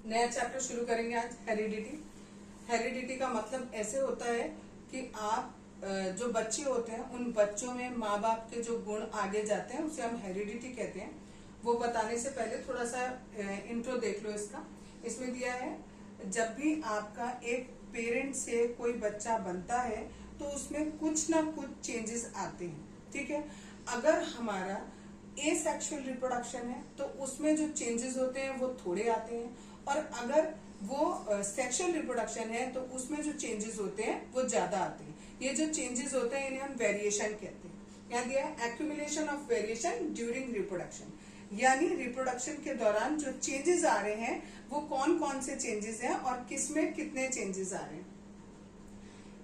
नया चैप्टर शुरू करेंगे आज, हेरिडिटी। हेरिडिटी का मतलब ऐसे होता है कि आप जो बच्चे होते हैं उन बच्चों में माँ बाप के जो गुण आगे जाते हैं उसे हम हेरिडिटी कहते हैं। वो बताने से पहले थोड़ा सा इंट्रो देख लो इसका। इसमें दिया है, जब भी आपका एक पेरेंट से कोई बच्चा बनता है तो उसमें कुछ ना कुछ चेंजेस आते हैं, ठीक है। अगर हमारा एसेक्सुअल रिप्रोडक्शन है तो उसमें जो चेंजेस होते हैं वो थोड़े आते हैं, और अगर वो सेक्सुअल रिप्रोडक्शन है तो उसमें जो चेंजेस होते हैं वो ज्यादा आते हैं। ये जो चेंजेस होते हैं इन्हें हम वेरिएशन कहते हैं। यहाँ दिया है accumulation of variation during reproduction, यानी रिप्रोडक्शन के दौरान जो चेंजेस आ रहे हैं वो कौन कौन से चेंजेस हैं और किसमें कितने चेंजेस आ रहे हैं।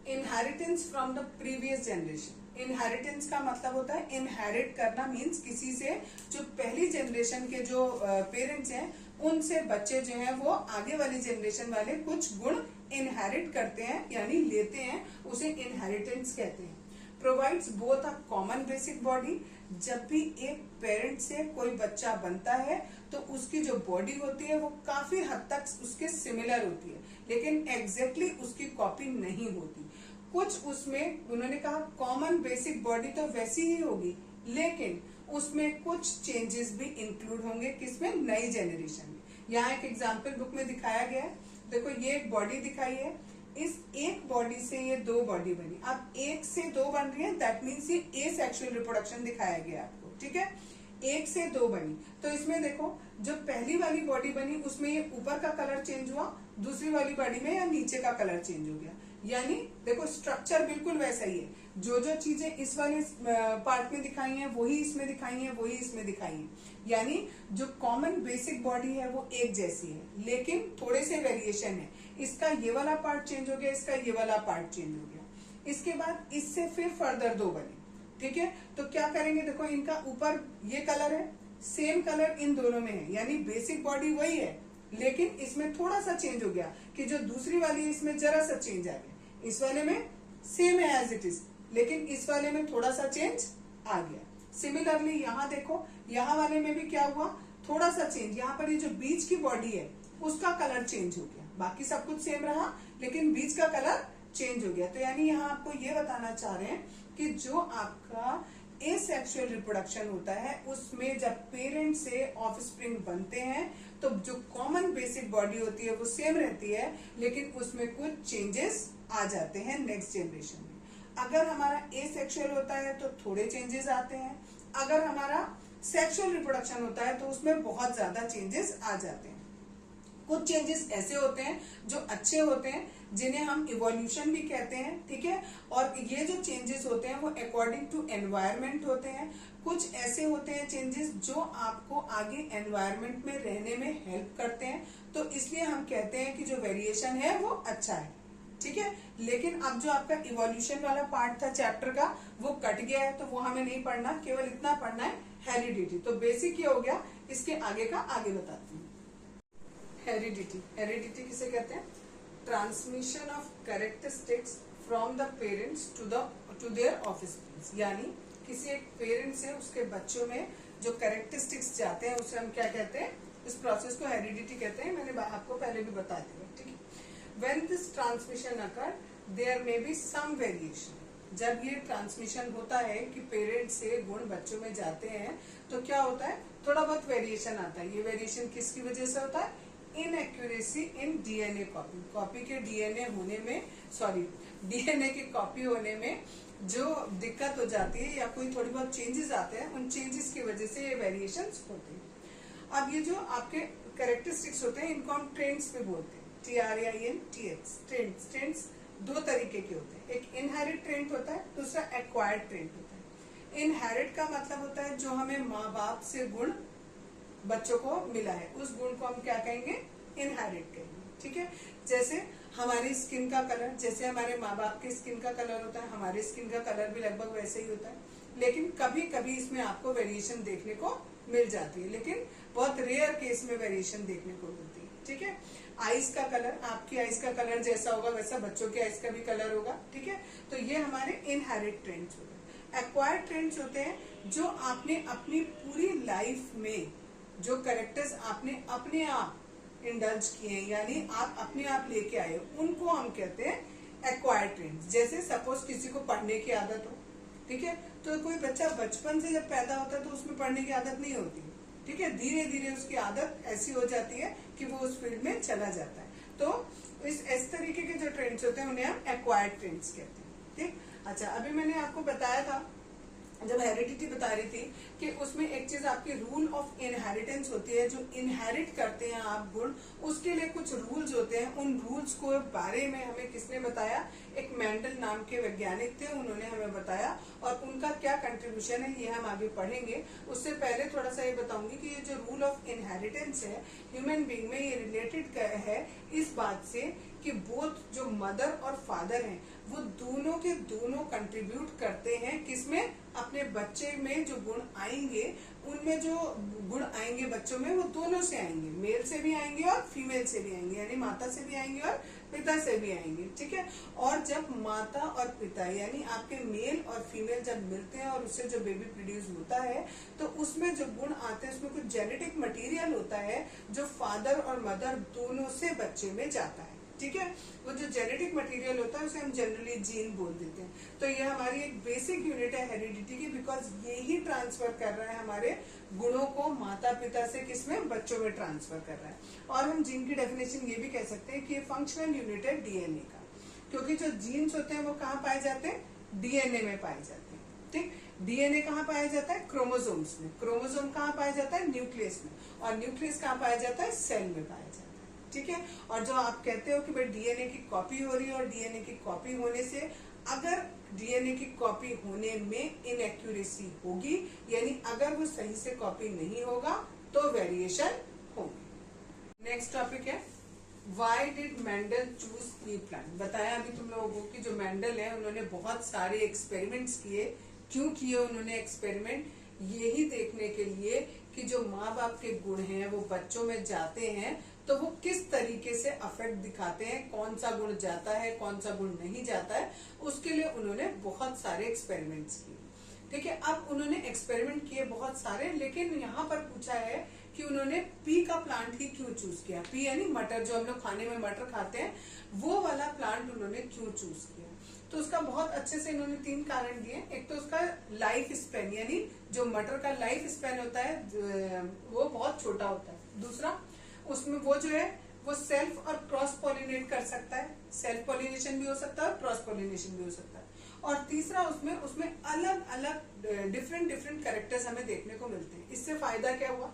Inheritance from the previous generation. Inheritance का मतलब होता है इनहेरिट करना, मीन्स किसी से जो पहली जनरेशन के जो पेरेंट्स हैं उनसे बच्चे जो हैं वो आगे वाली जनरेशन वाले कुछ गुण इनहेरिट करते हैं यानी लेते हैं, उसे इनहेरिटेंस कहते हैं। Provides both a common basic body. जब भी एक पेरेंट से कोई बच्चा बनता है तो उसकी जो बॉडी होती है वो काफी हद तक उसके सिमिलर होती है, लेकिन एग्जैक्टली उसकी कॉपी नहीं होती। कुछ उसमें उन्होंने कहा कॉमन बेसिक बॉडी तो वैसी ही होगी, लेकिन उसमें कुछ चेंजेस भी इंक्लूड होंगे, किसमें, नई जनरेशन में। यहाँ एक एग्जाम्पल बुक में दिखाया गया है, देखो ये एक बॉडी दिखाई है, इस एक बॉडी से ये दो बॉडी बनी। अब एक से दो बन रही है, दैट मीन्स ये एसेक्सुअल रिप्रोडक्शन दिखाया गया आपको, ठीक है। एक से दो बनी तो इसमें देखो जो पहली वाली बॉडी बनी उसमें ये ऊपर का कलर चेंज हुआ, दूसरी वाली बॉडी में या नीचे का कलर चेंज हो गया। यानी देखो स्ट्रक्चर बिल्कुल वैसा ही है, जो जो चीजें इस वाले पार्ट में दिखाई हैं वही इसमें दिखाई हैं, वही इसमें दिखाई हैं। यानी जो कॉमन बेसिक बॉडी है वो एक जैसी है, लेकिन थोड़े से वेरिएशन है। इसका ये वाला पार्ट चेंज हो गया, इसका ये वाला पार्ट चेंज हो गया। इसके बाद इससे फिर फर्दर दो बने, ठीक है। तो क्या करेंगे, देखो इनका ऊपर ये कलर है, सेम कलर इन दोनों में है, यानी बेसिक बॉडी वही है, लेकिन इसमें थोड़ा सा चेंज हो गया कि जो दूसरी वाली है इसमें जरा सा चेंज आ गया। इस वाले में सेम है एज इट इज, लेकिन इस वाले में थोड़ा सा चेंज आ गया। सिमिलरली यहाँ देखो, यहाँ वाले में भी क्या हुआ, थोड़ा सा चेंज। यहाँ पर ये जो बीच की बॉडी है उसका कलर चेंज हो गया, बाकी सब कुछ सेम रहा लेकिन बीच का कलर चेंज हो गया। तो यानी यहाँ आपको ये बताना चाह रहे हैं कि जो आपका एसेक्सुअल रिप्रोडक्शन होता है उसमें जब पेरेंट से ऑफस्प्रिंग बनते हैं तो जो कॉमन बेसिक बॉडी होती है वो सेम रहती है, लेकिन उसमें कुछ चेंजेस आ जाते हैं नेक्स्ट जनरेशन में। अगर हमारा एसेक्सुअल होता है तो थोड़े चेंजेस आते हैं, अगर हमारा सेक्सुअल रिप्रोडक्शन होता है तो उसमें बहुत ज्यादा चेंजेस आ जाते हैं। कुछ चेंजेस ऐसे होते हैं जो अच्छे होते हैं, जिन्हें हम इवोल्यूशन भी कहते हैं, ठीक है। और ये जो चेंजेस होते हैं वो अकॉर्डिंग टू एनवायरनमेंट होते हैं। कुछ ऐसे होते हैं चेंजेस जो आपको आगे एनवायरनमेंट में रहने में हेल्प करते हैं, तो इसलिए हम कहते हैं कि जो वेरिएशन है वो अच्छा है, ठीक है। लेकिन अब जो आपका इवोल्यूशन वाला पार्ट था चैप्टर का वो कट गया है, तो वो हमें नहीं पढ़ना, केवल इतना पढ़ना है हेरिडिटी। तो बेसिक ये हो गया, इसके आगे का आगे बताती हूँ। हेरिडिटी, हेरिडिटी किसे कहते हैं, transmission of characteristics from the parents to their offsprings. यानी किसी एक पेरेंट से उसके बच्चों में जो कैरेक्टरिस्टिक्स जाते हैं उसे हम क्या कहते हैं, इस प्रोसेस को हेरिडिटी कहते हैं। मैंने आपको पहले भी बता दिया, ठीक है। When this transmission occur there may be some variation. जब ये ट्रांसमिशन होता है कि पेरेंट से गुण बच्चों में जाते हैं तो क्या होता है, थोड़ा बहुत वेरिएशन आता है। ये वेरिएशन किसकी वजह से होता है, inaccuracy in DNA copy. Copy के डीएनए होने में, सॉरी डीएनए की कॉपी होने में जो दिक्कत हो जाती है या कोई थोड़ी बहुत चेंजेस आते हैं, उन चेंजेस की वजह से ये वेरिएशंस होते हैं। अब ये जो आपके कैरेक्टरिस्टिक्स होते हैं इनको हम ट्रेंड्स पे बोलते हैं, TRAINTS, ट्रेंड्स। ट्रेंड्स दो तरीके के होते हैं, एक इनहेरिट ट्रेंड होता है, दूसरा एक्वायर्ड ट्रेंड होता है। इनहेरिट का मतलब होता है जो हमें माँ बाप से गुण बच्चों को मिला है, उस गुण को हम क्या कहेंगे, इनहेरिट कहेंगे, ठीक है। जैसे हमारी स्किन का कलर, जैसे हमारे माँ बाप के स्किन का कलर होता है, हमारे स्किन का कलर भी लगभग वैसे ही होता है, लेकिन कभी कभी इसमें आपको वेरिएशन देखने को मिल जाती है, लेकिन बहुत रेयर केस में वेरिएशन देखने को मिलती है, ठीक है। आइस का कलर, आपकी आइस का कलर जैसा होगा वैसा बच्चों के आइस का भी कलर होगा, ठीक है। तो ये हमारे इनहेरिट ट्रेंड्स होते हैं। एक्वायर्ड ट्रेंड्स होते हैं जो आपने अपनी पूरी लाइफ में जो कैरेक्टर्स आपने अपने आप इंडल्ज किए हैं, यानी आप अपने आप लेके आए हो, उनको हम कहते हैं एक्वायर्ड ट्रेंड्स। जैसे सपोज किसी को पढ़ने की आदत हो, ठीक है, तो कोई बच्चा बचपन से जब पैदा होता है तो उसमें पढ़ने की आदत नहीं होती, ठीक है, धीरे धीरे उसकी आदत ऐसी हो जाती है कि वो उस फील्ड में चला जाता है। तो इस तरीके के जो ट्रेंड्स होते हैं उन्हें हम एक्वायर्ड ट्रेंड्स कहते हैं, ठीक। अच्छा, अभी मैंने आपको बताया था जब हेरिडिटी बता रही थी कि उसमें एक चीज आपकी रूल ऑफ इनहेरिटेंस होती है, जो इनहेरिट करते हैं आप गुण, उसके लिए कुछ रूल्स होते हैं। उन रूल्स को बारे में हमें किसने बताया? एक मेंडल नाम के वैज्ञानिक थे, उन्होंने हमें बताया, और उनका क्या कंट्रीब्यूशन है ये हम आगे पढ़ेंगे। उससे पहले थोड़ा सा ये बताऊंगी कि ये जो रूल ऑफ इनहेरिटेंस है ह्यूमन बीइंग में, ये रिलेटेड है इस बात से कि बोथ जो मदर और फादर हैं वो दोनों के दोनों कंट्रीब्यूट करते हैं किसमें? अपने बच्चे में जो गुण आएंगे, उनमें जो गुण आएंगे बच्चों में वो दोनों से आएंगे, मेल से भी आएंगे और फीमेल से भी आएंगे, यानी माता से भी आएंगे और पिता से भी आएंगे, ठीक है। और जब माता और पिता यानी आपके मेल और फीमेल जब मिलते हैं और उससे जो बेबी प्रोड्यूस होता है, तो उसमें जो गुण आते हैं उसमें कुछ जेनेटिक मटेरियल होता है जो फादर और मदर दोनों से बच्चे में जाता है, ठीक है। वो जो जेनेटिक मटेरियल होता है उसे हम जनरली जीन बोल देते हैं। तो ये हमारी एक बेसिक यूनिट है हेरिडिटी की, बिकॉज ये ही ट्रांसफर कर रहा है हमारे गुणों को माता पिता से किसमें? बच्चों में ट्रांसफर कर रहा है। और हम जीन की डेफिनेशन ये भी कह सकते हैं कि ये फंक्शनल यूनिट है डीएनए का, क्योंकि जो जीन्स होते हैं वो कहाँ पाए जाते हैं? डीएनए में पाए जाते हैं, ठीक। डीएनए कहाँ पाया जाता है? क्रोमोसोम्स में। क्रोमोसोम कहाँ पाया जाता है? न्यूक्लियस में। और न्यूक्लियस कहाँ पाया जाता है? सेल में पाया जाता है, ठीक है। और जो आप कहते हो कि भाई डीएनए की कॉपी हो रही है, और डीएनए की कॉपी होने से अगर डीएनए की कॉपी होने में इनएक्यूरेसी होगी, यानी अगर वो सही से कॉपी नहीं होगा तो वेरिएशन होगी। नेक्स्ट टॉपिक है why did Mendel choose P plant. बताया अभी तुम लोगों को कि जो मेंडल है उन्होंने बहुत सारे एक्सपेरिमेंट्स किए। क्यों किए उन्होंने एक्सपेरिमेंट? यही देखने के लिए कि जो माँ बाप के गुण हैं वो बच्चों में जाते हैं तो वो किस तरीके से अफेक्ट दिखाते हैं, कौन सा गुण जाता है कौन सा गुण नहीं जाता है, उसके लिए उन्होंने बहुत सारे एक्सपेरिमेंट्स किए, ठीक है। अब उन्होंने एक्सपेरिमेंट किए बहुत सारे, लेकिन यहाँ पर पूछा है कि उन्होंने पी का प्लांट ही क्यों चूज किया। पी यानी मटर, जो हम लोग खाने में मटर खाते हैं, वो वाला प्लांट उन्होंने क्यों चूज किया। तो उसका बहुत अच्छे से इन्होंने 3 कारण दिए। एक तो उसका लाइफ स्पेन, यानी जो मटर का लाइफ स्पेन होता है वो बहुत छोटा होता है। दूसरा, उसमें वो जो है वो सेल्फ और क्रॉस पॉलिनेट कर सकता है, सेल्फ पॉलिनेशन भी हो सकता है और क्रॉस पॉलिनेशन भी हो सकता है। और तीसरा, उसमें अलग अलग डिफरेंट कैरेक्टर्स हमें देखने को मिलते हैं। इससे फायदा क्या हुआ?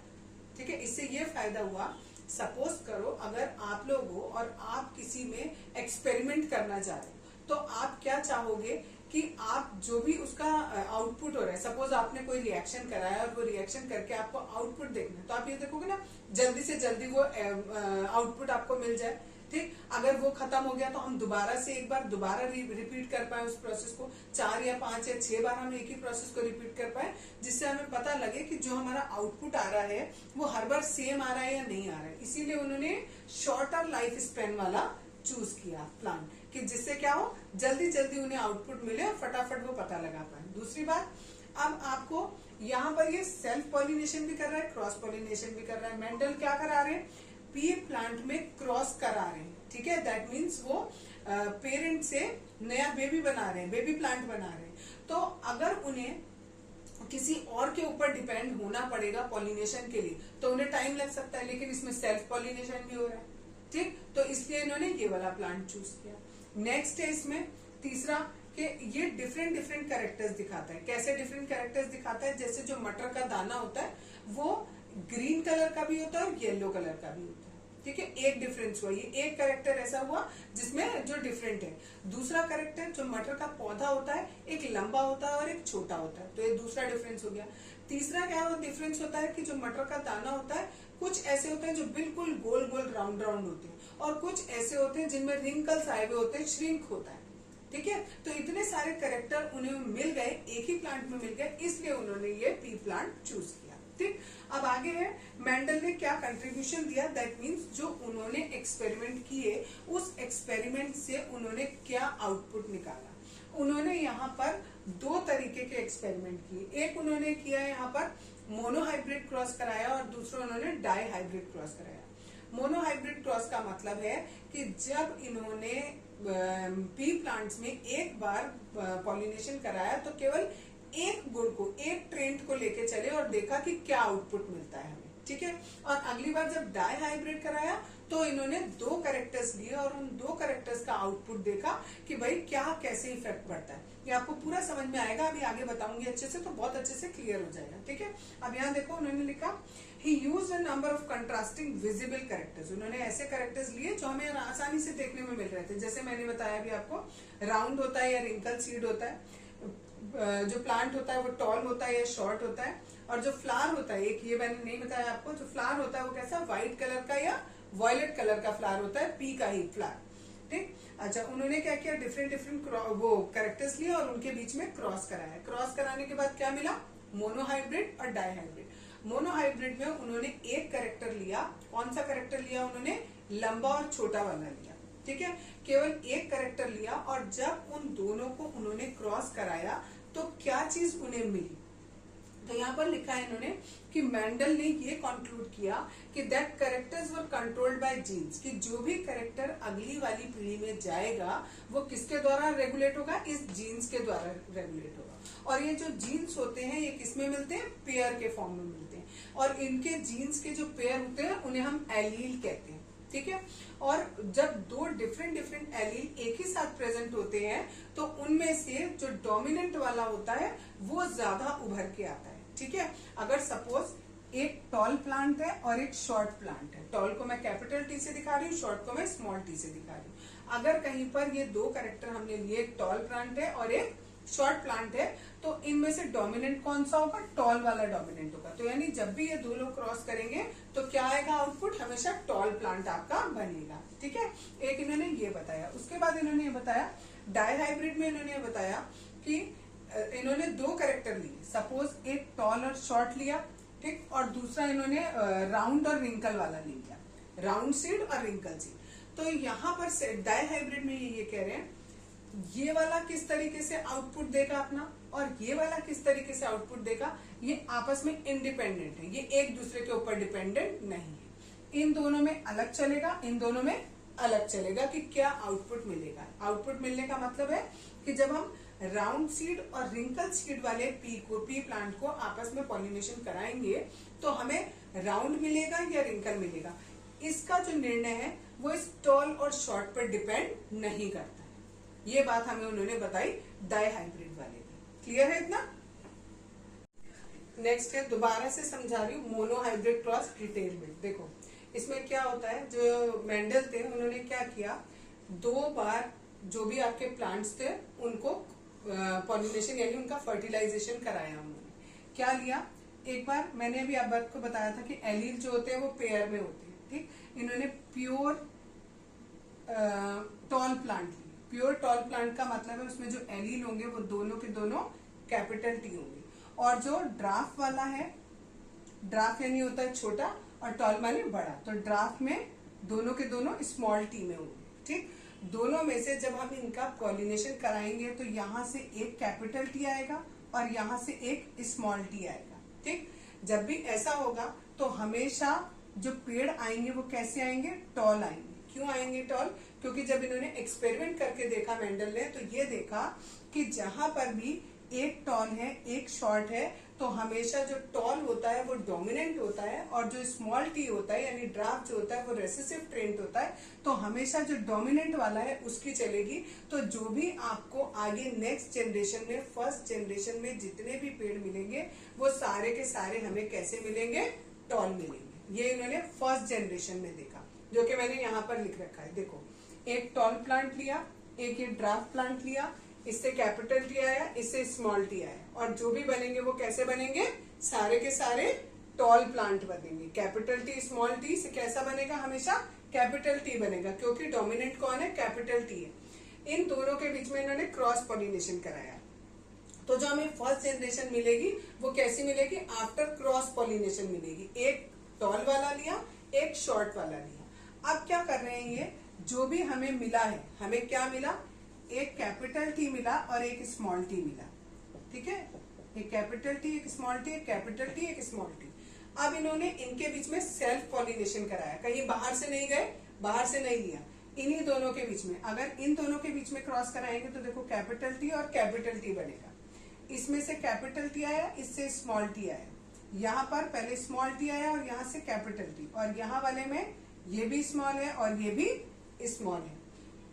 ठीक है, इससे ये फायदा हुआ, सपोज करो अगर आप लोग हो और आप किसी में एक्सपेरिमेंट करना चाह रहे हो, तो आप क्या चाहोगे कि आप जो भी उसका आउटपुट हो रहा है, सपोज आपने कोई रिएक्शन कराया और वो रिएक्शन करके आपको आउटपुट देखना है, तो आप ये देखोगे ना जल्दी से जल्दी वो आउटपुट आपको मिल जाए, ठीक। अगर वो खत्म हो गया तो हम दोबारा से एक बार दोबारा रिपीट कर पाए उस प्रोसेस को, 4 या 5 या 6 बार हम एक ही प्रोसेस को रिपीट कर पाए, जिससे हमें पता लगे कि जो हमारा आउटपुट आ रहा है वो हर बार सेम आ रहा है या नहीं आ रहा है। इसीलिए उन्होंने शॉर्टर लाइफ स्पेन वाला चूज किया प्लांट, कि जिससे क्या हो, जल्दी जल्दी उन्हें आउटपुट मिले और फटाफट वो पता लगा पाए। दूसरी बात, अब आपको यहाँ पर ये सेल्फ पॉलिनेशन भी कर रहा है, क्रॉस पॉलिनेशन भी कर रहा है। मेंडल क्या करा रहे हैं? पी प्लांट में क्रॉस करा रहे हैं, ठीक है। दैट मीन्स वो पेरेंट से नया बेबी बना रहे हैं, बेबी प्लांट बना रहे हैं। तो अगर उन्हें किसी और के ऊपर डिपेंड होना पड़ेगा पॉलिनेशन के लिए तो उन्हें टाइम लग सकता है, लेकिन इसमें सेल्फ पॉलिनेशन भी हो रहा है, ठीक। तो इसलिए इन्होंने ये वाला प्लांट चूज किया। नेक्स्ट है इसमें तीसरा कि ये डिफरेंट कैरेक्टर्स दिखाता है। कैसे डिफरेंट कैरेक्टर्स दिखाता है? जैसे जो मटर का दाना होता है वो ग्रीन कलर का भी होता है और येलो कलर का भी होता है, ठीक है। एक डिफरेंस हुआ, ये एक कैरेक्टर ऐसा हुआ जिसमें जो डिफरेंट है। दूसरा कैरेक्टर, जो मटर का पौधा होता है, एक लंबा होता है और एक छोटा होता है, तो ये दूसरा डिफरेंस हो गया। तीसरा क्या डिफरेंस होता है कि जो मटर का दाना होता है, कुछ ऐसे होते हैं जो बिल्कुल गोल गोल राउंड राउंड होते हैं, और कुछ ऐसे होते हैं जिनमें रिंकल्स आए हुए होते हैं, श्रिंक होता है, ठीक है। तो इतने सारे कैरेक्टर उन्हें मिल गए, एक ही प्लांट में मिल गए, इसलिए उन्होंने ये पी प्लांट चूज किया, ठीक। अब आगे है मेंडल ने क्या कंट्रीब्यूशन दिया। दैट मीन्स जो उन्होंने एक्सपेरिमेंट किए, उस एक्सपेरिमेंट से उन्होंने क्या आउटपुट निकाला। उन्होंने यहाँ पर 2 तरीके के एक्सपेरिमेंट किए। एक उन्होंने किया यहाँ पर मोनोहाइब्रिड क्रॉस कराया और दूसरा उन्होंने डाई हाइब्रिड क्रॉस कराया। मोनोहाइब्रिड क्रॉस का मतलब है कि जब इन्होंने पी प्लांट्स में एक बार पॉलिनेशन कराया तो केवल एक गुण को, एक ट्रेंड को लेके चले और देखा कि क्या आउटपुट मिलता है हमें, ठीक है। और अगली बार जब डाई हाइब्रिड कराया तो इन्होंने 2 कैरेक्टर्स लिए और उन 2 कैरेक्टर्स का आउटपुट देखा कि भाई क्या कैसे इफेक्ट पड़ता है। ये आपको पूरा समझ में आएगा, अभी आगे बताऊंगी अच्छे से, तो बहुत अच्छे से क्लियर हो जाएगा, ठीक है। अब यहाँ देखो उन्होंने लिखा ही used a number of contrasting visible characters. उन्होंने ऐसे कैरेक्टर्स लिए जो हमें आसानी से देखने में मिल रहे थे, जैसे मैंने बताया अभी आपको, राउंड होता है या रिंकल सीड होता है, जो प्लांट होता है वो टॉल होता है या शॉर्ट होता है, और जो फ्लावर होता है, एक ये मैंने नहीं बताया आपको, जो फ्लावर होता है वो कैसा, व्हाइट कलर का या वॉयलेट कलर का फ्लावर होता है, पी का ही फ्लावर, ठीक। अच्छा, उन्होंने क्या किया, डिफरेंट डिफरेंट वो कैरेक्टर्स लिए और उनके बीच में क्रॉस कराया। क्रॉस कराने के बाद क्या मिला, मोनोहाइब्रिड और डाईहाइब्रिड। मोनोहाइब्रिड में उन्होंने एक कैरेक्टर लिया, कौन सा कैरेक्टर लिया उन्होंने, लंबा और छोटा वाला लिया, ठीक है, केवल एक कैरेक्टर लिया। और जब उन दोनों को उन्होंने क्रॉस कराया तो क्या चीज उन्हें मिली, तो यहाँ पर लिखा है इन्होंने कि मेंडल ने ये कंक्लूड किया कि that characters were controlled by genes, कि जो भी कैरेक्टर अगली वाली पीढ़ी में जाएगा वो किसके द्वारा रेगुलेट होगा, इस जीन्स के द्वारा रेगुलेट होगा। और ये जो जीन्स होते हैं ये किसमें मिलते हैं, पेयर के फॉर्म में मिलते हैं, और इनके जीन्स के जो पेयर होते हैं उन्हें हम एलील कहते हैं, ठीक है। और जब 2 डिफरेंट एलील एक ही साथ प्रेजेंट होते हैं तो उनमें से जो डोमिनेंट वाला होता है वो ज्यादा उभर के आता है, ठीक है। अगर सपोज एक टॉल प्लांट है और एक शॉर्ट प्लांट है, टॉल को मैं कैपिटल टी से दिखा रही हूँ, शॉर्ट को मैं स्मॉल टी से दिखा रही हूँ। अगर कहीं पर ये 2 कैरेक्टर हमने लिए, एक टॉल प्लांट है और एक शॉर्ट प्लांट है, तो इनमें से डोमिनेंट कौन सा होगा, टॉल वाला डोमिनेंट होगा। तो यानी जब भी ये 2 लोग क्रॉस करेंगे तो क्या आएगा आउटपुट, हमेशा टॉल प्लांट आपका बनेगा, ठीक है। एक इन्होंने ये बताया। उसके बाद इन्होंने ये बताया, डाईहाइब्रिड में इन्होंने ये बताया कि इन्होंने 2 कैरेक्टर लिए, सपोज एक टॉल और शॉर्ट लिया, ठीक, और दूसरा इन्होंने राउंड और रिंकल वाला ले लिया, राउंड सीड और रिंकल सीड। तो यहाँ पर डाईहाइब्रिड में ये कह रहे हैं ये वाला किस तरीके से आउटपुट देगा अपना और ये वाला किस तरीके से आउटपुट देगा, ये आपस में इंडिपेंडेंट है, ये एक दूसरे के ऊपर डिपेंडेंट नहीं है। इन दोनों में अलग चलेगा, इन दोनों में अलग चलेगा कि क्या आउटपुट मिलेगा। आउटपुट मिलने का मतलब है कि जब हम राउंड सीड और रिंकल सीड वाले पी प्लांट को आपस में पॉलिनेशन कराएंगे तो हमें राउंड मिलेगा या रिंकल मिलेगा, इसका जो निर्णय है वो इस टॉल और शॉर्ट पर डिपेंड नहीं करता। ये बात हमें उन्होंने बताई डाईहाइब्रिड वाले में। क्लियर है इतना। नेक्स्ट है, दोबारा से समझा रही हूँ, मोनोहाइब्रिड क्रॉस डिटेल में। देखो इसमें क्या होता है, जो मेंडल थे उन्होंने क्या किया, 2 बार जो भी आपके प्लांट्स थे उनको पॉलिनेशन यानी उनका फर्टिलाइजेशन कराया उन्होंने। क्या लिया, एक बार मैंने अभी आपको बताया था कि एलील जो होते हैं वो पेयर में होते हैं, ठीक। इन्होंने प्योर टॉल प्लांट लिया। प्योर टॉल प्लांट का मतलब है उसमें जो एलील होंगे वो दोनों के दोनों कैपिटल टी होंगे, और जो ड्राफ्ट वाला है, ड्राफ्ट यानी होता है छोटा और टॉल माने बड़ा, तो ड्राफ्ट में दोनों के दोनों स्मॉल टी में होंगे, ठीक। दोनों में से जब हम इनका पॉलिनेशन कराएंगे तो यहाँ से एक कैपिटल टी आएगा और यहाँ से एक स्मॉल टी आएगा, ठीक। जब भी ऐसा होगा तो हमेशा जो पेड़ आएंगे वो कैसे आएंगे, टॉल आएंगे। क्यों आएंगे टॉल, क्योंकि जब इन्होंने एक्सपेरिमेंट करके देखा मेंडल ने, तो ये देखा कि जहां पर भी एक टॉल है एक शॉर्ट है तो हमेशा जो टॉल होता है वो डोमिनेंट होता है और जो स्मॉल टी होता है यानी ड्राफ्ट जो होता है वो रेसेसिव ट्रेंड होता है, तो हमेशा जो डोमिनेंट वाला है उसकी चलेगी। तो जो भी आपको आगे नेक्स्ट जनरेशन में, फर्स्ट जनरेशन में जितने भी पेड़ मिलेंगे वो सारे के सारे हमें कैसे मिलेंगे, टॉल मिलेंगे। ये इन्होंने फर्स्ट जनरेशन में देखा, जो कि मैंने यहाँ पर लिख रखा है। देखो एक टॉल प्लांट लिया, एक ये ड्राफ्ट प्लांट लिया, इससे कैपिटल टी आया, इससे स्मॉल टी आया, और जो भी बनेंगे वो कैसे बनेंगे, सारे के सारे टॉल प्लांट बनेंगे। कैपिटल टी स्मॉल टी से कैसा बनेगा, हमेशा कैपिटल टी बनेगा, क्योंकि डोमिनेंट कौन है, कैपिटल टी है। इन दोनों के बीच में इन्होंने क्रॉस पॉलिनेशन कराया, तो जो हमें फर्स्ट जनरेशन मिलेगी वो कैसी मिलेगी, आफ्टर क्रॉस पॉलिनेशन मिलेगी। एक टॉल वाला लिया, एक शॉर्ट वाला लिया। अब क्या कर रहे हैं, ये जो भी हमें मिला है, हमें क्या मिला, एक कैपिटल टी मिला और एक स्मॉल टी मिला, ठीक है। एक कैपिटल टी, एक स्मॉल टी, एक कैपिटल टी, एक स्मॉल टी। अब इन्होंने इनके बीच में सेल्फ पॉलिनेशन कराया, कहीं बाहर से नहीं गए, बाहर से नहीं लिया, इन्हीं दोनों के बीच में। अगर इन दोनों के बीच में क्रॉस कराएंगे तो देखो कैपिटल टी और कैपिटल टी बनेगा। इसमें से कैपिटल टी आया, इससे स्मॉल टी आया, यहाँ पर पहले स्मॉल टी आया और यहाँ से कैपिटल टी, और यहाँ वाले में ये भी स्मॉल है और ये भी स्मॉल है।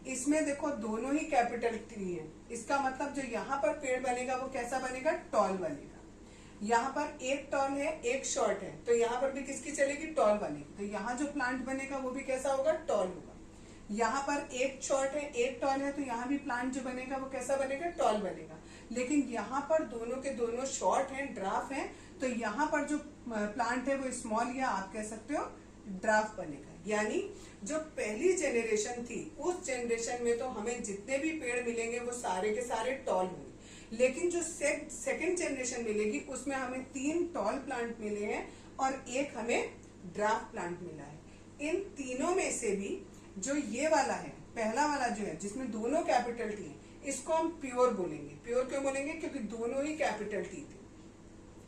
इसमें देखो दोनों ही कैपिटल टी है, इसका मतलब जो यहाँ पर पेड़ बनेगा वो कैसा बनेगा, टॉल बनेगा। यहाँ पर एक टॉल है एक शॉर्ट है, तो यहाँ पर भी किसकी चलेगी, टॉल बनेगी। तो यहाँ जो प्लांट बनेगा वो भी कैसा होगा, टॉल होगा। यहाँ पर एक शॉर्ट है एक टॉल है, तो यहाँ भी प्लांट जो बनेगा वो कैसा बनेगा, टॉल बनेगा। लेकिन यहाँ पर दोनों के दोनों शॉर्ट हैं, ड्राफ हैं, तो यहाँ पर जो प्लांट है वो स्मॉल या आप कह सकते हो ड्राफ बनेगा। यानी जो पहली जनरेशन थी उस जनरेशन में तो हमें जितने भी पेड़ मिलेंगे वो सारे के सारे टॉल होंगे, लेकिन जो सेकंड जनरेशन मिलेगी उसमें हमें 3 टॉल प्लांट मिले हैं और एक हमें ड्राफ्ट प्लांट मिला है। इन तीनों में से भी जो ये वाला है, पहला वाला जो है जिसमें दोनों कैपिटल टी है, इसको हम प्योर बोलेंगे। प्योर क्यों बोलेंगे, क्योंकि दोनों ही कैपिटल टी थे।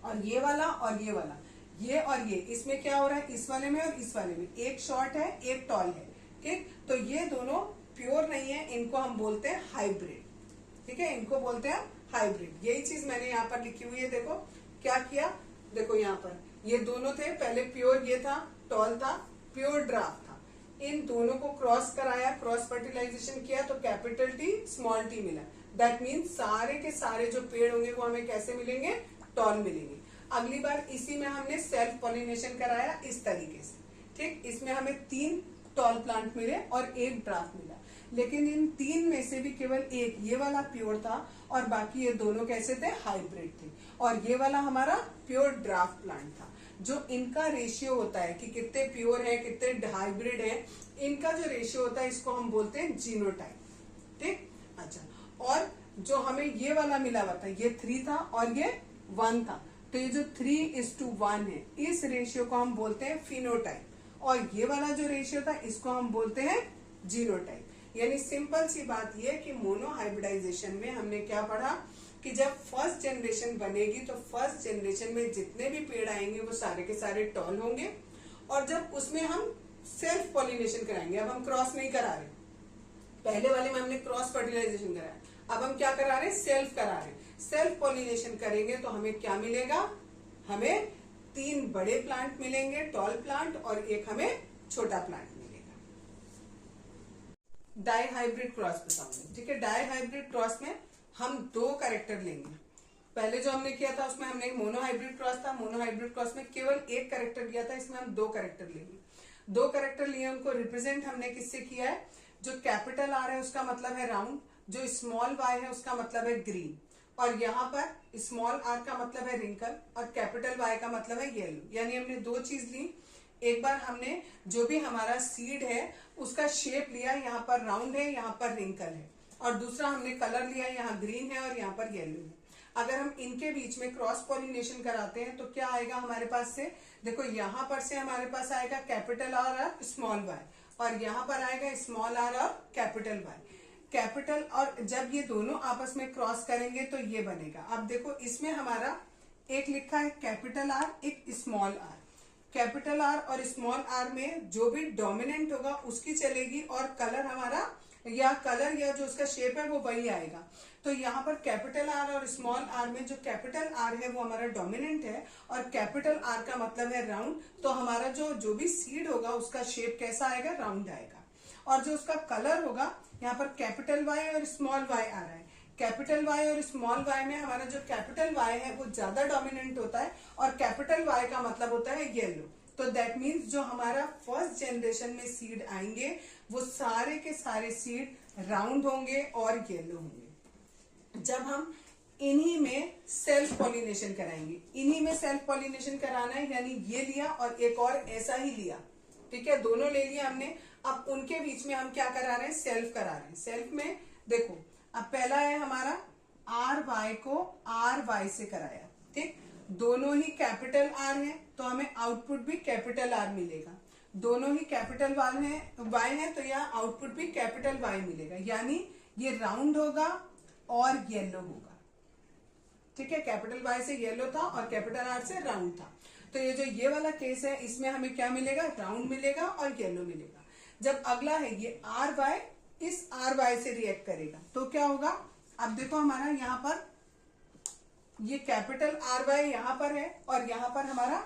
और ये वाला और ये वाला, ये और ये, इसमें क्या हो रहा है, इस वाले में और इस वाले में एक शॉर्ट है एक टॉल है, ठीक। तो ये दोनों प्योर नहीं है, इनको हम बोलते हैं हाइब्रिड, ठीक है, इनको बोलते हैं हाइब्रिड। यही चीज मैंने यहाँ पर लिखी हुई है, देखो क्या किया, देखो यहाँ पर ये दोनों थे, पहले प्योर ये था, टॉल था, प्योर ड्राफ्ट था, इन दोनों को क्रॉस कराया, क्रॉस फर्टिलाइजेशन किया तो कैपिटल टी स्मॉल टी मिला। दैट मीन्स सारे के सारे जो पेड़ होंगे वो हमें कैसे मिलेंगे, टॉल मिलेंगे। अगली बार इसी में हमने सेल्फ पॉलिनेशन कराया इस तरीके से, ठीक। इसमें हमें 3 टॉल प्लांट मिले और एक ड्राफ्ट मिला, लेकिन इन 3 में से भी केवल एक ये वाला प्योर था और बाकी ये दोनों कैसे थे, हाइब्रिड थे। और ये वाला हमारा प्योर ड्राफ्ट प्लांट था। जो इनका रेशियो होता है कि कितने प्योर है कितने हाइब्रिड है, इनका जो रेशियो होता है इसको हम बोलते हैं जीनोटाइप, ठीक। अच्छा, और जो हमें ये वाला मिला हुआ था, ये 3 था और ये 1 था, तो ये जो 3:1 है, इस रेशियो को हम बोलते हैं फिनोटाइप। और ये वाला जो रेशियो था इसको हम बोलते हैं जीनोटाइप। यानी सिंपल सी बात ये कि मोनोहाइब्रिडाइजेशन में हमने क्या पढ़ा कि जब फर्स्ट जनरेशन बनेगी तो फर्स्ट जनरेशन में जितने भी पेड़ आएंगे वो सारे के सारे टॉल होंगे, और जब उसमें हम सेल्फ पॉलिनेशन कराएंगे, अब हम क्रॉस नहीं करा रहे, पहले वाले में हमने क्रॉस फर्टिलाइजेशन कराया, अब हम क्या करा रहे हैं, सेल्फ करा रहे हैं। सेल्फ पॉलिनेशन करेंगे तो हमें क्या मिलेगा, हमें 3 बड़े प्लांट मिलेंगे, टॉल प्लांट, और एक हमें छोटा प्लांट मिलेगा। डाई हाइब्रिड क्रॉस बताऊंगी, ठीक है। डाई हाइब्रिड क्रॉस में हम 2 कैरेक्टर लेंगे। पहले जो हमने किया था उसमें हमने मोनोहाइब्रिड क्रॉस था, मोनोहाइब्रिड क्रॉस में केवल 1 कैरेक्टर लिया था, इसमें हम 2 कैरेक्टर लेंगे। 2 कैरेक्टर लिए, उनको रिप्रेजेंट हमने किससे किया है, जो कैपिटल आर है उसका मतलब है राउंड, जो स्मॉल वाई है उसका मतलब है ग्रीन, और यहाँ पर स्मॉल आर का मतलब है रिंकल और कैपिटल वाई का मतलब है येलो। यानी हमने 2 चीज ली। एक बार हमने जो भी हमारा सीड है उसका शेप लिया, यहाँ पर राउंड है यहाँ पर रिंकल है, और दूसरा हमने कलर लिया, यहाँ ग्रीन है और यहाँ पर येलो है। अगर हम इनके बीच में क्रॉस पॉलिनेशन कराते हैं तो क्या आएगा हमारे पास से, देखो यहाँ पर से हमारे पास आएगा कैपिटल आर और स्मॉल वाई, और यहाँ पर आएगा स्मॉल आर और कैपिटल वाई। कैपिटल, और जब ये दोनों आपस में क्रॉस करेंगे तो ये बनेगा। अब देखो इसमें हमारा एक लिखा है कैपिटल आर, एक स्मॉल आर। कैपिटल आर और स्मॉल आर में जो भी डोमिनेंट होगा उसकी चलेगी, और कलर हमारा या जो उसका शेप है वो वही आएगा। तो यहाँ पर कैपिटल आर और स्मॉल आर में जो कैपिटल आर है वो हमारा डोमिनेंट है, और कैपिटल आर का मतलब है राउंड, तो हमारा जो भी सीड होगा उसका शेप कैसा आएगा, राउंड आएगा। और जो उसका कलर होगा, यहाँ पर कैपिटल वाई और स्मॉल वाई आ रहा है, कैपिटल वाई और स्मॉल वाई में हमारा जो कैपिटल वाई है वो ज्यादा डोमिनेंट होता है, और कैपिटल वाई का मतलब होता है येलो। तो दैट मीन्स जो हमारा फर्स्ट जनरेशन में सीड आएंगे वो सारे के सारे सीड राउंड होंगे और येलो होंगे। जब हम इन्हीं में सेल्फ पॉलिनेशन कराएंगे, इन्हीं में सेल्फ पॉलिनेशन कराना है, यानी ये लिया और एक और ऐसा ही लिया, ठीक है, दोनों ले लिया हमने। अब उनके बीच में हम क्या करा रहे हैं, सेल्फ करा रहे हैं। सेल्फ में देखो, अब पहला है हमारा आर वाई को आर वाई से कराया, ठीक, दोनों ही कैपिटल आर है तो हमें आउटपुट भी कैपिटल आर मिलेगा। दोनों ही कैपिटल वाई है तो यहाँ आउटपुट भी कैपिटल वाई मिलेगा, यानी ये राउंड होगा और येलो होगा, ठीक है। कैपिटल वाई से येलो था और कैपिटल आर से राउंड था। तो ये वाला केस है, इसमें हमें क्या मिलेगा, राउंड मिलेगा और येलो मिलेगा। जब अगला है ये आर वाई, इस आर वाई से रिएक्ट करेगा तो क्या होगा, अब देखो हमारा यहाँ पर ये कैपिटल आर वाई यहाँ पर है और यहाँ पर हमारा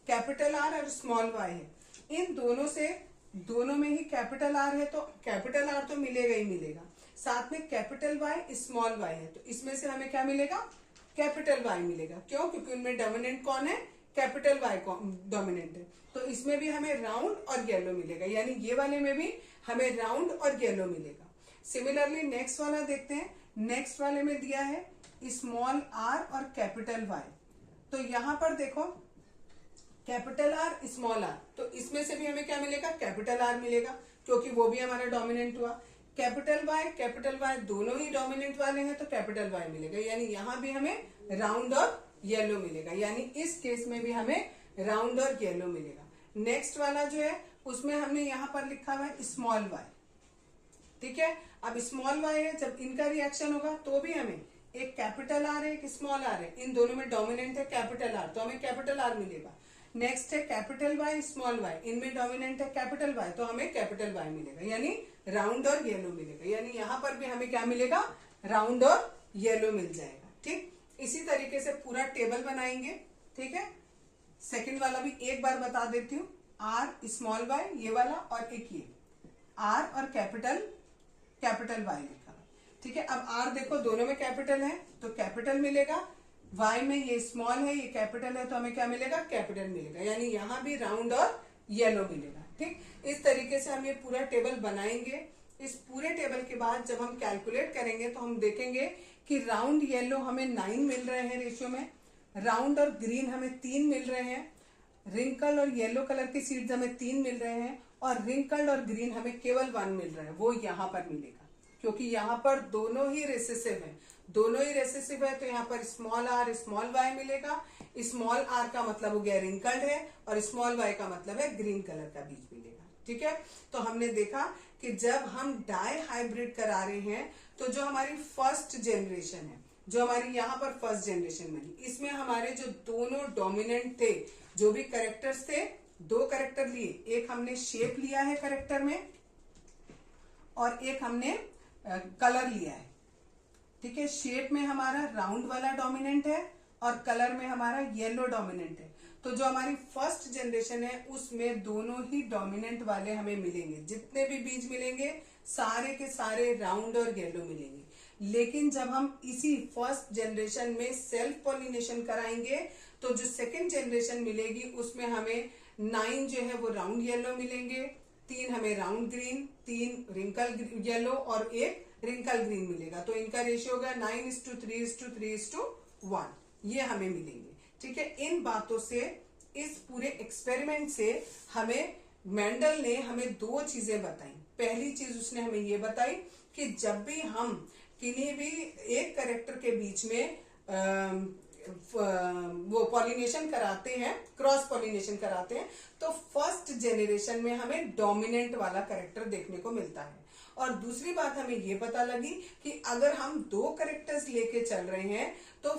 कैपिटल आर और स्मॉल वाई है। इन दोनों से, दोनों में ही कैपिटल आर है तो कैपिटल आर तो मिलेगा ही मिलेगा, साथ में कैपिटल वाई स्मॉल वाई है, तो इसमें से हमें क्या मिलेगा, कैपिटल वाई मिलेगा। क्यों, क्योंकि उनमें डोमिनेंट कौन है, कैपिटल वाई डोमिनेंट है। तो इसमें भी हमें राउंड और येलो मिलेगा, यानी ये वाले में भी हमें राउंड और येलो मिलेगा। सिमिलरली नेक्स्ट वाला देखते हैं। नेक्स्ट वाले में दिया है स्मॉल आर और कैपिटल वाई, तो यहां पर देखो कैपिटल आर स्मॉल आर, तो इसमें से भी हमें क्या मिलेगा, कैपिटल आर मिलेगा, क्योंकि वो भी हमारा डोमिनेंट हुआ। कैपिटल वाई दोनों ही डोमिनेंट वाले हैं तो कैपिटल वाई मिलेगा, यानी यहां भी हमें राउंड और येलो मिलेगा, यानी इस केस में भी हमें राउंड और येलो मिलेगा। नेक्स्ट वाला जो है उसमें हमने यहां पर लिखा हुआ है स्मॉल वाई, ठीक है। अब स्मॉल वाई है, जब इनका रिएक्शन होगा तो भी हमें एक कैपिटल आर है, एक स्मॉल आर है, इन दोनों में डोमिनेंट है कैपिटल आर, तो हमें कैपिटल आर मिलेगा। नेक्स्ट है कैपिटल वाई स्मॉल वाई, इनमें डोमिनेंट है कैपिटल वाई, तो हमें कैपिटल वाई मिलेगा, यानी राउंड और येलो मिलेगा, यानी यहां पर भी हमें क्या मिलेगा, राउंड और येलो मिल जाएगा। ठीक, इसी तरीके से पूरा टेबल बनाएंगे, ठीक है। सेकंड वाला भी एक बार बता देती हूँ, आर स्मॉल वाई ये वाला, और एक ये आर और कैपिटल वाई लिखा, ठीक है। अब आर देखो दोनों में कैपिटल है तो कैपिटल मिलेगा, वाई में ये स्मॉल है ये कैपिटल है तो हमें क्या मिलेगा, कैपिटल मिलेगा, यानी यहां भी राउंड और येलो मिलेगा। ठीक, इस तरीके से हम ये पूरा टेबल बनाएंगे। इस पूरे टेबल के बाद जब हम कैलकुलेट करेंगे तो हम देखेंगे कि राउंड येलो हमें 9 मिल रहे हैं रेशियो में, राउंड और ग्रीन हमें 3 मिल रहे हैं, रिंकल और येलो कलर की सीड्स हमें 3 मिल रहे हैं, और रिंकल्ड और ग्रीन हमें केवल 1 मिल रहा है, वो यहाँ पर मिलेगा, क्योंकि यहाँ पर दोनों ही रेसेसिव है, दोनों ही रेसेसिव है, तो यहाँ पर स्मॉल आर स्मॉल वाई मिलेगा। स्मॉल आर का मतलब हो गया रिंकल्ड है और स्मॉल वाई का मतलब है ग्रीन कलर का बीज मिलेगा। ठीक है, तो हमने देखा कि जब हम डाई हाइब्रिड करा रहे हैं तो जो हमारी फर्स्ट जनरेशन है, जो हमारी यहाँ पर फर्स्ट जनरेशन बनी, इसमें हमारे जो दोनों डोमिनेंट थे, जो भी कैरेक्टर्स थे, 2 कैरेक्टर लिए, एक हमने शेप लिया है कैरेक्टर में और एक हमने कलर लिया है। ठीक है, शेप में हमारा राउंड वाला डोमिनेंट है और कलर में हमारा येलो डोमिनेंट है। तो जो हमारी फर्स्ट जनरेशन है उसमें दोनों ही डोमिनेंट वाले हमें मिलेंगे, जितने भी बीज मिलेंगे सारे के सारे राउंड और येलो मिलेंगे। लेकिन जब हम इसी फर्स्ट जनरेशन में सेल्फ पॉलिनेशन कराएंगे तो जो सेकेंड जनरेशन मिलेगी उसमें हमें 9 जो है वो राउंड येलो मिलेंगे, 3 हमें राउंड ग्रीन, 3 रिंकल येलो और 1 रिंकल ग्रीन मिलेगा। तो इनका रेशियो होगा 9:3:3:1, ये हमें मिलेंगे। ठीक है, इन बातों से, इस पूरे एक्सपेरिमेंट से हमें मेंडल ने हमें 2 चीजें बताई। पहली चीज उसने हमें ये बताई कि जब भी हम किन्हीं भी एक कैरेक्टर के बीच में वो पॉलिनेशन कराते हैं, क्रॉस पॉलिनेशन कराते हैं, तो फर्स्ट जेनरेशन में हमें डोमिनेंट वाला कैरेक्टर देखने को मिलता है। और दूसरी बात हमें ये पता लगी कि अगर हम 2 कैरेक्टर्स लेके चल रहे हैं तो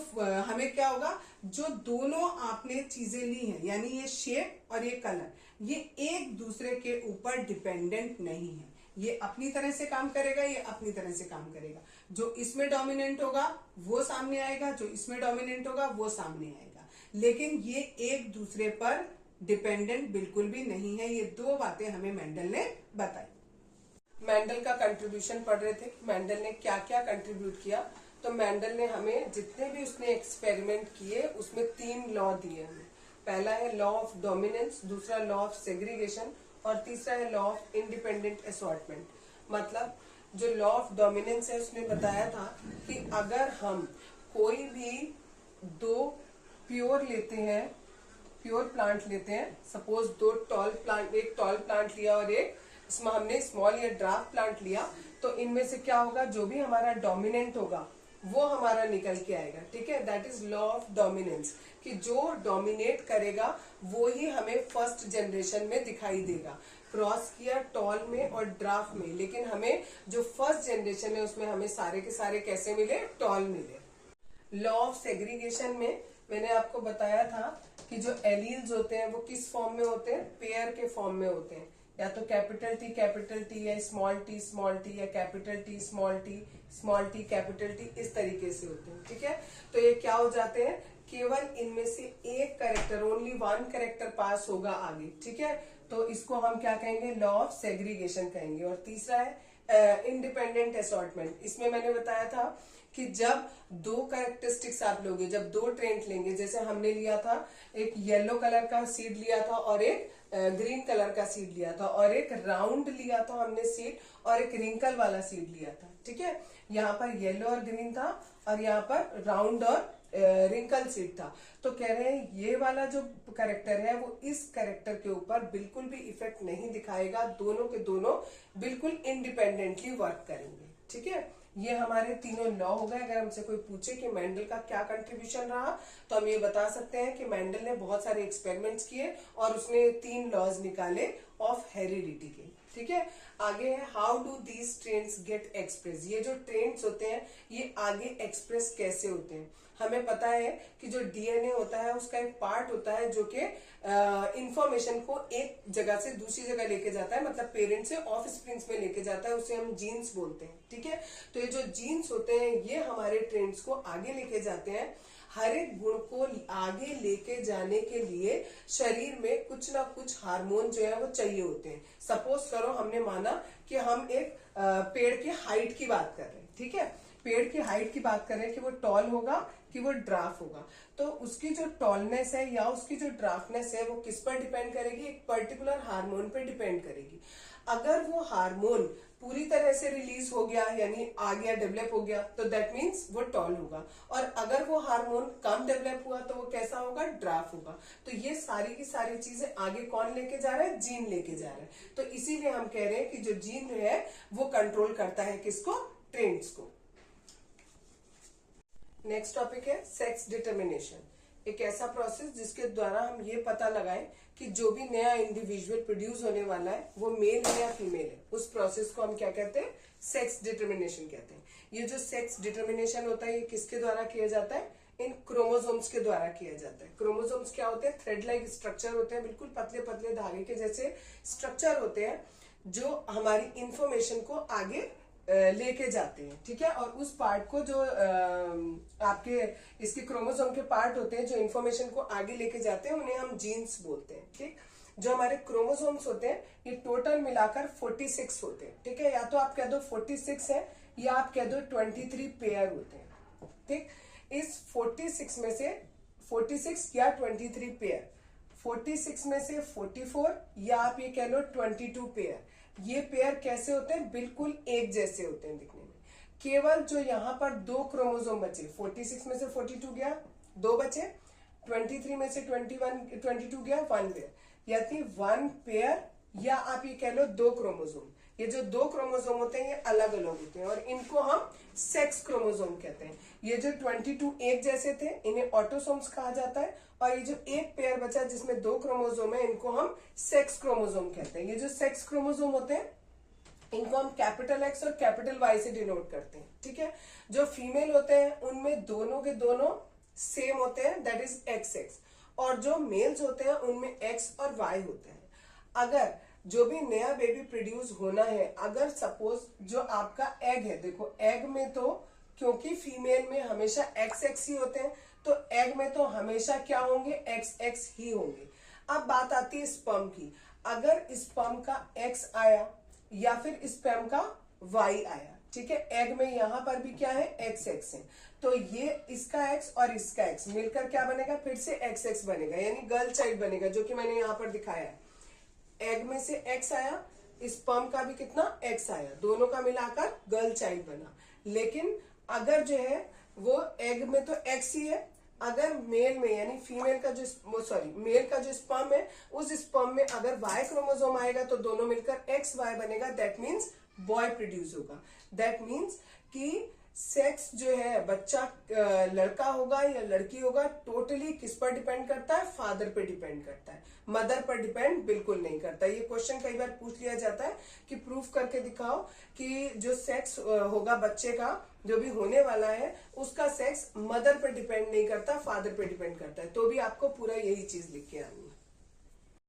हमें क्या होगा, जो दोनों आपने चीजें ली हैं, यानी ये शेप और ये कलर, ये एक दूसरे के ऊपर डिपेंडेंट नहीं है, ये अपनी तरह से काम करेगा, ये अपनी तरह से काम करेगा। जो इसमें डोमिनेंट होगा वो सामने आएगा, जो इसमें डोमिनेंट होगा वो सामने आएगा, लेकिन ये एक दूसरे पर डिपेंडेंट बिल्कुल भी नहीं है। ये 2 बातें हमें मेंडल ने बताई। मेंडल का कंट्रीब्यूशन पढ़ रहे थे, मेंडल ने क्या क्या कंट्रीब्यूट किया। तो मेंडल ने हमें जितने भी उसने एक्सपेरिमेंट किए उसमें 3 लॉ दिए हमें। पहला है लॉ ऑफ डोमिनेंस, दूसरा लॉ ऑफ सेग्रीगेशन और तीसरा है लॉ ऑफ इंडिपेंडेंट असॉर्टमेंट। मतलब जो लॉ ऑफ डोमिनेंस है उसने बताया था कि अगर हम कोई भी 2 प्योर लेते हैं, प्योर प्लांट लेते हैं, सपोज 2 टॉल प्लांट, एक टॉल प्लांट लिया और एक इसमें हमने स्मॉल या ड्राफ्ट प्लांट लिया, तो इनमें से क्या होगा, जो भी हमारा डोमिनेंट होगा वो हमारा निकल के आएगा। ठीक है, that is law of dominance, कि जो डोमिनेट करेगा वो ही हमें फर्स्ट जनरेशन में दिखाई देगा। क्रॉस किया टॉल में और ड्राफ्ट में, लेकिन हमें जो फर्स्ट जनरेशन है उसमें हमें सारे के सारे कैसे मिले, टॉल मिले। लॉ ऑफ सेग्रीगेशन में मैंने आपको बताया था कि जो एलील्स होते हैं वो किस फॉर्म में होते हैं, पेयर के फॉर्म में होते हैं, या तो कैपिटल टी या स्मॉल टी या capital T small T capital T, इस तरीके से होते हैं। ठीक है, तो ये क्या हो जाते हैं, केवल इनमें से एक कैरेक्टर, ओनली वन कैरेक्टर पास होगा आगे। ठीक है, तो इसको हम क्या कहेंगे, लॉ ऑफ सेग्रीगेशन कहेंगे। और तीसरा है इंडिपेंडेंट असॉर्टमेंट। इसमें मैंने बताया था कि जब दो कैरेक्टरिस्टिक्स आप लोगे, जब दो ट्रेंट लेंगे, जैसे हमने लिया था एक येलो कलर का सीड लिया था और एक ग्रीन कलर का सीड लिया था, और एक राउंड लिया था हमने सीड और एक रिंकल वाला सीड लिया था। ठीक है, यहाँ पर येलो और ग्रीन था और यहाँ पर राउंड और रिंकल सीड था। तो कह रहे हैं ये वाला जो कैरेक्टर है वो इस कैरेक्टर के ऊपर बिल्कुल भी इफेक्ट नहीं दिखाएगा, दोनों के दोनों बिल्कुल इंडिपेंडेंटली वर्क करेंगे। ठीक है, ये हमारे तीनों लॉ हो गए। अगर हमसे कोई पूछे कि मेंडल का क्या कंट्रीब्यूशन रहा, तो हम ये बता सकते हैं कि मेंडल ने बहुत सारे एक्सपेरिमेंट्स किए और उसने 3 लॉज निकाले ऑफ हेरिडिटी के। ठीक है, आगे है how do these trends get express. ये जो ट्रेंड्स होते हैं ये आगे एक्सप्रेस कैसे होते हैं। हमें पता है कि जो डीएनए होता है उसका एक पार्ट होता है जो कि इंफॉर्मेशन को एक जगह से दूसरी जगह लेके जाता है, मतलब पेरेंट से ऑफ स्प्रिंग्स में लेके जाता है, उसे हम जीन्स बोलते हैं। ठीक है, तो ये जो जीन्स होते हैं ये हमारे ट्रेंड्स को आगे लेके जाते हैं। हर एक गुण को आगे लेके जाने के लिए शरीर में कुछ ना कुछ हार्मोन जो है वो चाहिए होते हैं। सपोज करो हमने माना कि हम एक पेड़ की हाइट की बात कर रहे हैं। ठीक है, पेड़ की हाइट की बात कर रहे हैं कि वो टॉल होगा कि वो ड्राफ होगा, तो उसकी जो टॉलनेस है या उसकी जो ड्राफनेस है वो किस पर डिपेंड करेगी, एक पर्टिकुलर हार्मोन पर डिपेंड करेगी। अगर वो हार्मोन पूरी तरह से रिलीज हो गया यानी आ गया, डेवलप हो गया, तो दैट मीन्स वो टॉल होगा। और अगर वो हार्मोन कम डेवलप हुआ तो वो कैसा होगा, ड्राफ होगा। तो ये सारी की सारी चीजें आगे कौन लेके जा रहा है, जीन लेके जा रहा है। तो इसीलिए हम कह रहे हैं कि जो जीन है वो कंट्रोल करता है किसको, ट्रेंड्स को। नेक्स्ट टॉपिक है सेक्स डिटर्मिनेशन, एक ऐसा प्रोसेस जिसके द्वारा हम ये पता लगाएं कि जो भी नया इंडिविजुअल प्रोड्यूस होने वाला है वो मेल है या फीमेल है। उस प्रोसेस को हम क्या कहते हैं, सेक्स डिटर्मिनेशन कहते हैं। ये जो सेक्स डिटर्मिनेशन होता है ये किसके द्वारा किया जाता है, इन क्रोमोसोम्स के द्वारा किया जाता है। क्रोमोसोम्स क्या होते हैं, थ्रेड लाइक स्ट्रक्चर होते हैं, बिल्कुल पतले पतले धागे के जैसे स्ट्रक्चर होते हैं जो हमारी इंफॉर्मेशन को आगे लेके जाते हैं। ठीक है, और उस पार्ट को जो आपके इसके क्रोमोसोम के पार्ट होते हैं जो इन्फॉर्मेशन को आगे लेके जाते हैं उन्हें हम जीन्स बोलते हैं। ठीक, जो हमारे क्रोमोसोम्स होते हैं ये टोटल मिलाकर 46 होते हैं। ठीक है, या तो आप कह दो 46 है या आप कह दो 23 पेयर होते हैं। ठीक, इस 46 में से 46 या 23 पेयर, 46 में से 44 या आप ये कह लो 22 पेयर, ये पेयर कैसे होते हैं, बिल्कुल एक जैसे होते हैं दिखने में। केवल जो यहाँ पर 2 क्रोमोसोम बचे, 46 में से 42 गया 2 बचे, 23 में से 22 गया 1 पेयर, यानी 1 पेयर या आप ये कह लो 2 क्रोमोसोम। ये जो 2 क्रोमोसोम होते हैं ये अलग अलग होते हैं और इनको हम सेक्स क्रोमोसोम कहते हैं। ये जो 22 एक जैसे थे इन्हें ऑटोसोम्स कहा जाता है, और ये जो एक पेयर बचा जिसमें 2 क्रोमोसोम है इनको हम सेक्स क्रोमोसोम कहते हैं। ये जो सेक्स क्रोमोसोम होते हैं इनको हम कैपिटल एक्स और कैपिटल वाई से डिनोट करते हैं। ठीक है, जो फीमेल होते हैं उनमें दोनों के दोनों सेम होते हैं, दैट इज एक्स एक्स, और जो मेल्स होते हैं उनमें एक्स और वाई होते हैं। अगर जो भी नया बेबी प्रोड्यूस होना है, अगर सपोज जो आपका एग है, देखो एग में तो क्योंकि फीमेल में हमेशा एक्स एक्स ही होते हैं तो एग में तो हमेशा क्या होंगे, एक्स एक्स ही होंगे। अब बात आती है स्पर्म की, अगर स्पर्म का एक्स आया या फिर स्पर्म का वाई आया, ठीक है, एग में यहां पर भी क्या है, एक्स एक्स है, तो ये इसका एक्स और इसका एक्स मिलकर क्या बनेगा, फिर से एक्स एक्स बनेगा, यानी गर्ल चाइल्ड बनेगा, जो कि मैंने यहां पर दिखाया है। एग में से एक्स आया, स्पर्म का भी कितना एक्स आया, दोनों का मिलाकर गर्ल चाइल्ड बना। लेकिन अगर जो है वो एग में तो एक्स ही है, अगर मेल में यानी फीमेल का जो मेल का जो स्पर्म है उस स्पर्म में अगर वाई क्रोमोसोम आएगा तो दोनों मिलकर एक्स वाई बनेगा, दैट मीन्स बॉय प्रोड्यूस होगा। दैट मीन्स कि सेक्स जो है बच्चा लड़का होगा या लड़की होगा टोटली किस पर डिपेंड करता है? फादर पे डिपेंड करता है, मदर पर डिपेंड बिल्कुल नहीं करता। ये क्वेश्चन कई बार पूछ लिया जाता है कि प्रूफ करके दिखाओ कि जो सेक्स होगा बच्चे का जो भी होने वाला है उसका सेक्स मदर पे डिपेंड नहीं करता, फादर पे डिपेंड करता है। तो भी आपको पूरा यही चीज लिख के आनी है।